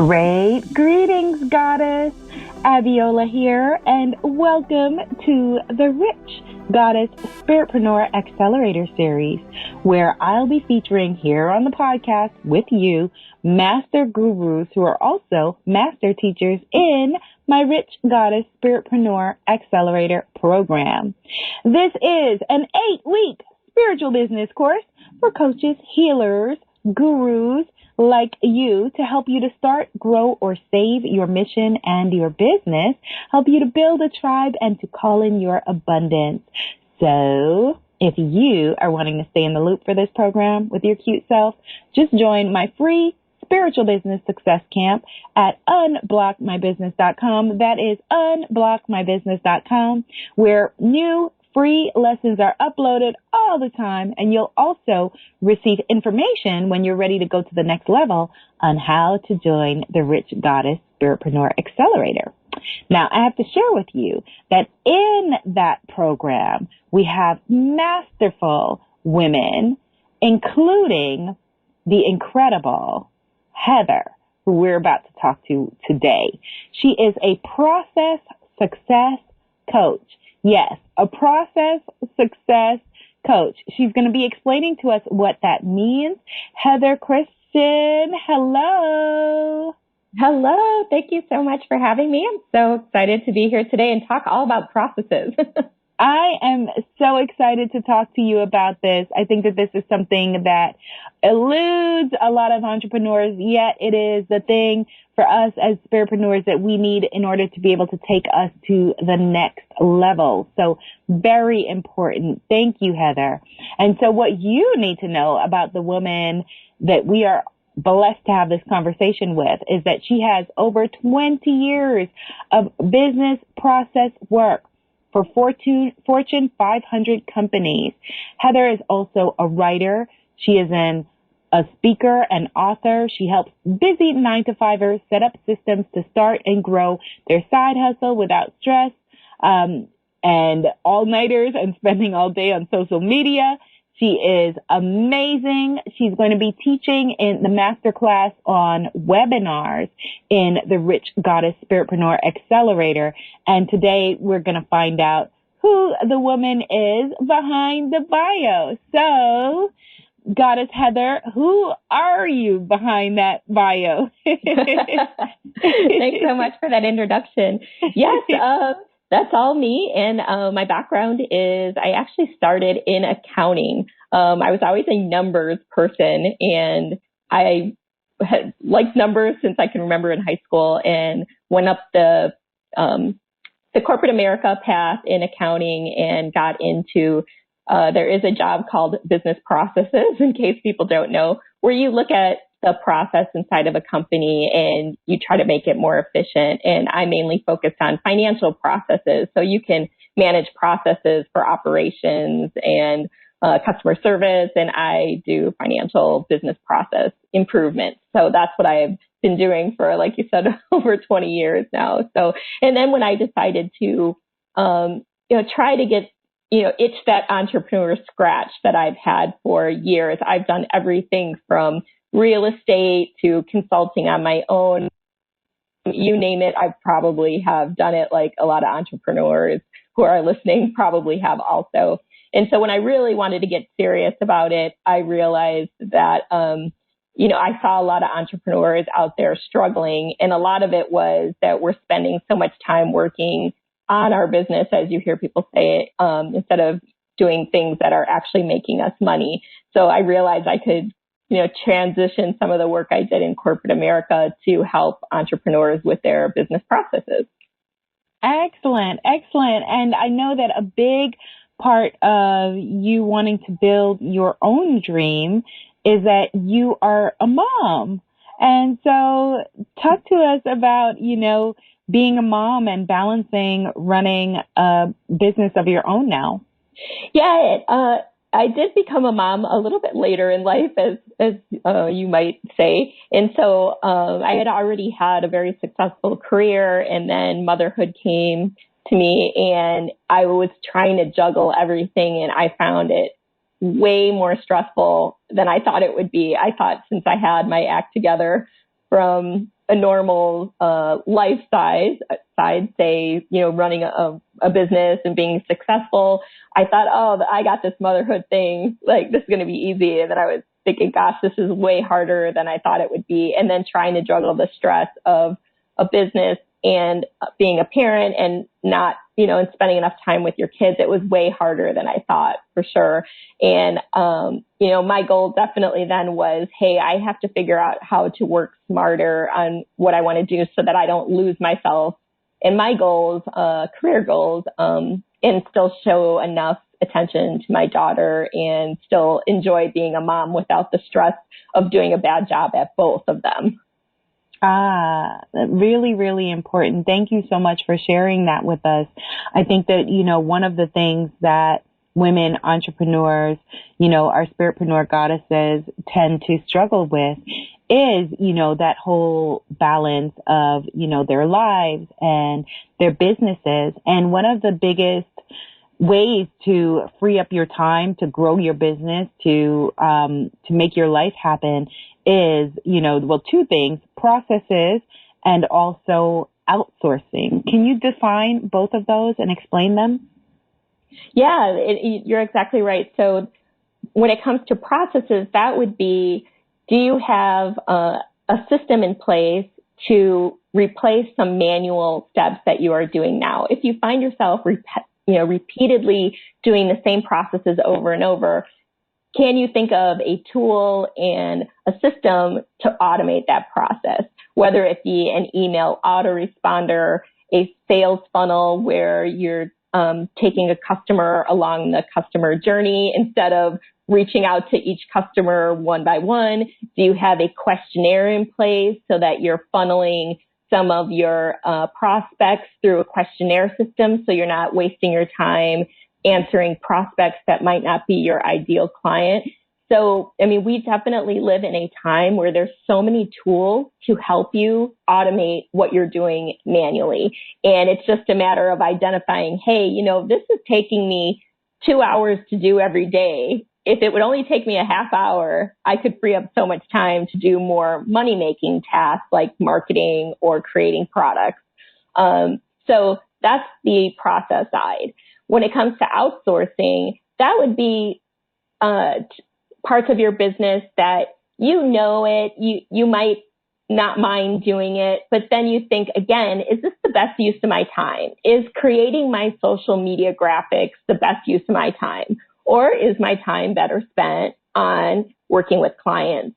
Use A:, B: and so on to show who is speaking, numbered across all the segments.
A: Great greetings, Goddess. Abiola here, and welcome to the Rich Goddess Spiritpreneur Accelerator Series, where I'll be featuring here on the podcast with you master gurus who are also master teachers in my Rich Goddess Spiritpreneur Accelerator program. This is an 8-week spiritual business course for coaches, healers, gurus like you to help you to start, grow, or save your mission and your business, help you to build a tribe and to call in your abundance. So if you are wanting to stay in the loop for this program with your cute self, just join my free Spiritual Business Success Camp at unblockmybusiness.com. That is unblockmybusiness.com, where new free lessons are uploaded all the time, and you'll also receive information when you're ready to go to the next level on how to join the Rich Goddess Spiritpreneur Accelerator. Now, I have to share with you that in that program, we have masterful women, including the incredible Heather, who we're about to talk to today. She is a process success coach. Yes, a process success coach. She's going to be explaining to us what that means. Heather Christian, hello.
B: Hello. Thank you so much for having me. I'm so excited to be here today and talk all about processes.
A: I am so excited to talk to you about this. I think that this is something that eludes a lot of entrepreneurs, yet it is the thing for us as spiritpreneurs that we need in order to be able to take us to the next level. So very important. Thank you, Heather. And so what you need to know about the woman that we are blessed to have this conversation with is that she has over 20 years of business process work for Fortune 500 companies. Heather is also a writer. She is a speaker and author. She helps busy 9-to-5ers set up systems to start and grow their side hustle without stress, and all-nighters and spending all day on social media. She is amazing. She's going to be teaching in the masterclass on webinars in the Rich Goddess Spiritpreneur Accelerator. And today we're going to find out who the woman is behind the bio. So, Goddess Heather, who are you behind that bio?
B: Thanks so much for that introduction. Yes, that's all me. And my background is I actually started in accounting. I was always a numbers person, and I had liked numbers since I can remember in high school, and went up the corporate America path in accounting and got into there is a job called business processes, in case people don't know, where you look at the process inside of a company and you try to make it more efficient. And I mainly focused on financial processes. So you can manage processes for operations and customer service, and I do financial business process improvement. So that's what I've been doing for, like you said, over 20 years now. So, and then when I decided to, try to get itch that entrepreneur scratch that I've had for years. I've done everything from real estate to consulting on my own. You name it, I probably have done it, like a lot of entrepreneurs who are listening probably have also. And so when I really wanted to get serious about it, I realized that, I saw a lot of entrepreneurs out there struggling. And a lot of it was that we're spending so much time working on our business, as you hear people say it, instead of doing things that are actually making us money. So I realized I could, transition some of the work I did in corporate America to help entrepreneurs with their business processes.
A: Excellent, excellent. And I know that a big part of you wanting to build your own dream is that you are a mom. And so talk to us about, being a mom and balancing running a business of your own now.
B: Yeah, I did become a mom a little bit later in life, as you might say. And so I had already had a very successful career, and then motherhood came to me, and I was trying to juggle everything, and I found it way more stressful than I thought it would be. I thought, since I had my act together from a normal life side, say, running a business and being successful, I thought, oh, I got this motherhood thing. Like, this is going to be easy. And then I was thinking, gosh, this is way harder than I thought it would be. And then trying to juggle the stress of a business and being a parent and not, and spending enough time with your kids, it was way harder than I thought, for sure. And, my goal definitely then was, hey, I have to figure out how to work smarter on what I want to do so that I don't lose myself in my goals, career goals, and still show enough attention to my daughter and still enjoy being a mom without the stress of doing a bad job at both of them.
A: Really, really important. Thank you so much for sharing that with us. I think that, one of the things that women entrepreneurs, our spiritpreneur goddesses tend to struggle with is, that whole balance of, their lives and their businesses. And one of the biggest ways to free up your time, to grow your business, to make your life happen is, two things, processes and also outsourcing. Can you define both of those and explain them?
B: Yeah, you're exactly right. So when it comes to processes, that would be, do you have a system in place to replace some manual steps that you are doing now? If you find yourself repeatedly doing the same processes over and over, can you think of a tool and a system to automate that process, whether it be an email autoresponder, a sales funnel where you're taking a customer along the customer journey instead of reaching out to each customer one by one? Do you have a questionnaire in place so that you're funneling some of your prospects through a questionnaire system so you're not wasting your time answering prospects that might not be your ideal client? So, we definitely live in a time where there's so many tools to help you automate what you're doing manually. And it's just a matter of identifying, hey, this is taking me 2 hours to do every day. If it would only take me a half hour, I could free up so much time to do more money-making tasks like marketing or creating products. So that's the process side. When it comes to outsourcing, that would be parts of your business that you might not mind doing it, but then you think, again, is this the best use of my time? Is creating my social media graphics the best use of my time? Or is my time better spent on working with clients,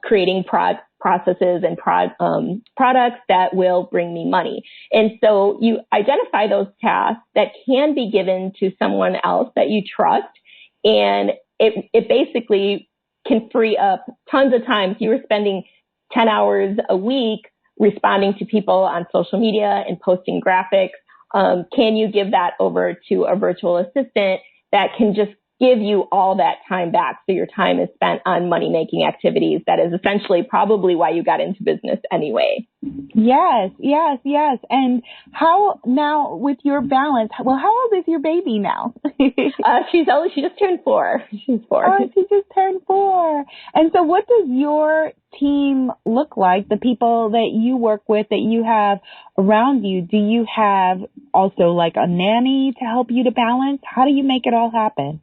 B: creating processes and products that will bring me money? And so you identify those tasks that can be given to someone else that you trust, and it basically can free up tons of time. If you were spending 10 hours a week responding to people on social media and posting graphics, can you give that over to a virtual assistant that can just give you all that time back, so your time is spent on money-making activities? That is essentially probably why you got into business anyway.
A: Yes. And how now with your balance? Well, how old is your baby now?
B: She just turned 4. She's 4.
A: Oh, she just turned 4. And so what does your team look like, the people that you work with, that you have around you? Do you have also like a nanny to help you to balance? How do you make it all happen?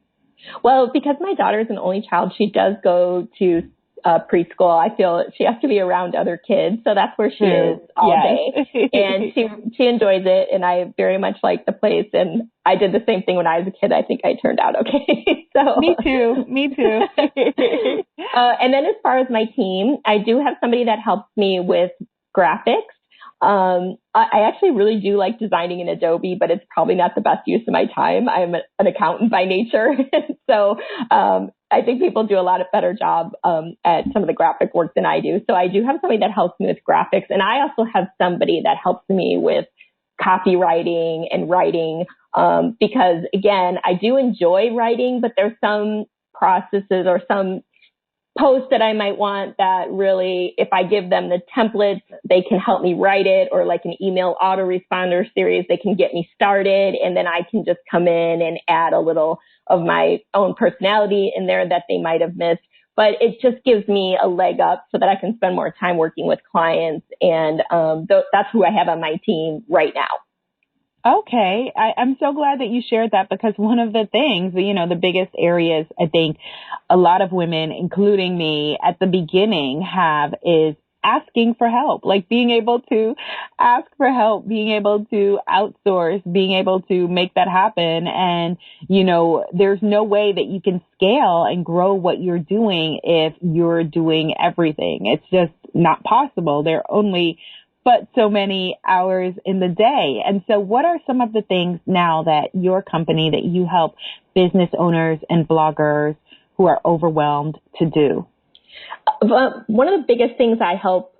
B: Well, because my daughter is an only child, she does go to preschool. I feel she has to be around other kids, so that's where she is all day. And she enjoys it, and I very much like the place. And I did the same thing when I was a kid. I think I turned out okay. So
A: Me too.
B: And then as far as my team, I do have somebody that helps me with graphics. I actually really do like designing in Adobe, but it's probably not the best use of my time. I'm an accountant by nature. So I think people do a lot of better job at some of the graphic work than I do. So I do have somebody that helps me with graphics. And I also have somebody that helps me with copywriting and writing, because, again, I do enjoy writing, but there's some processes or some posts that I might want that really, if I give them the templates, they can help me write it, or like an email autoresponder series, they can get me started, and then I can just come in and add a little of my own personality in there that they might have missed. but it just gives me a leg up so that I can spend more time working with clients. And that's who I have on my team right now.
A: Okay. I'm so glad that you shared that, because one of the things, the biggest areas I think a lot of women, including me at the beginning, have is asking for help, like being able to ask for help, being able to outsource, being able to make that happen. And, there's no way that you can scale and grow what you're doing if you're doing everything. It's just not possible. There are only but so many hours in the day. And so what are some of the things now that your company, that you help business owners and bloggers who are overwhelmed to do?
B: One of the biggest things I help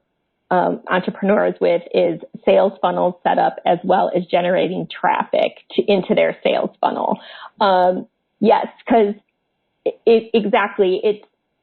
B: entrepreneurs with is sales funnel setup, as well as generating traffic into their sales funnel. Yes, because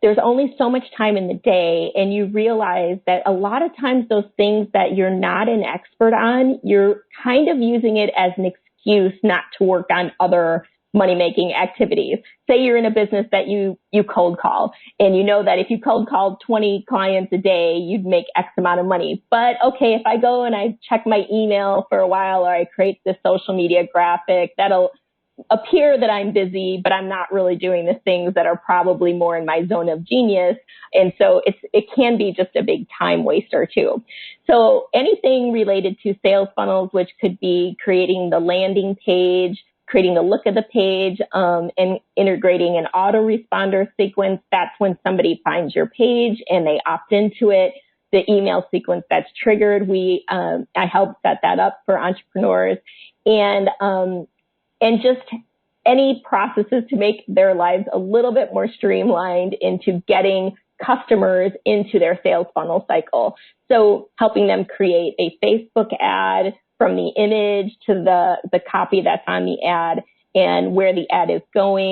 B: there's only so much time in the day, and you realize that a lot of times those things that you're not an expert on, you're kind of using it as an excuse not to work on other money-making activities. Say you're in a business that you cold call, and you know that if you cold called 20 clients a day, you'd make X amount of money. But okay, if I go and I check my email for a while, or I create this social media graphic, that'll appear that I'm busy, but I'm not really doing the things that are probably more in my zone of genius. And so it can be just a big time waster too. So anything related to sales funnels, which could be creating the landing page, creating the look of the page, and integrating an autoresponder sequence. That's when somebody finds your page and they opt into it. The email sequence that's triggered, I help set that up for entrepreneurs, and just any processes to make their lives a little bit more streamlined into getting customers into their sales funnel cycle. So helping them create a Facebook ad, from the image to the copy that's on the ad, and where the ad is going,